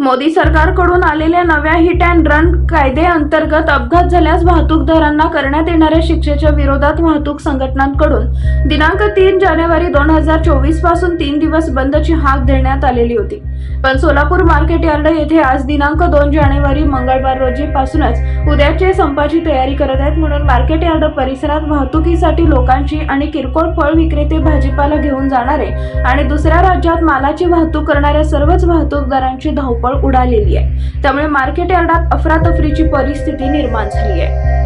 मोदी सरकारकडून आलेल्या नव्या हिट अँड रन कायद्याअंतर्गत अपघात झाल्यास वाहतूकदारांना करण्यात येणाऱ्या शिक्षेच्या विरोधात वाहतूक संघटनांकडून दिनांक 3 जानेवारी 2024 पासून 3 दिवस बंदची हाक देण्यात आलेली होती। पण सोलापूर मार्केट यार्ड येथे आज दिनांक 2 जानेवारी मंगळवार रोजी पासूनच उद्याचे संपाची तयारी करत आहेत। म्हणून मार्केट यार्ड परिसरात वाहतुकीसाठी लोकांची आणि किरकोळ फळ विक्रेते, भाजीपाला घेऊन जाणारे आणि दुसऱ्या राज्यात मालाची वाहतूक करणाऱ्या सर्वच वाहतूकदारांची धावपळ उडालेली आहे। त्यामुळे मार्केट यार्डात अफरातफरीची परिस्थिती निर्माण झाली आहे।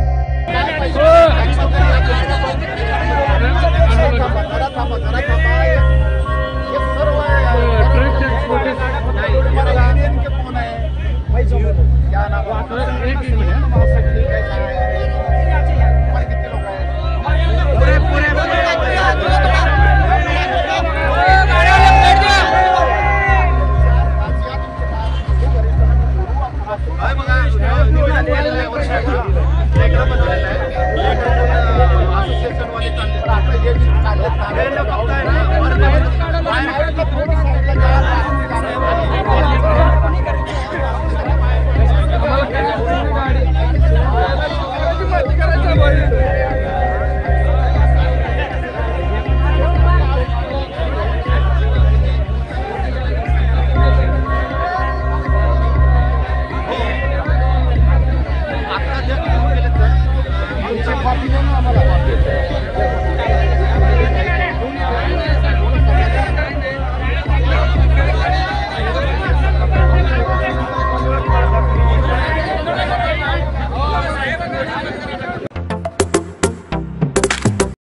गाडी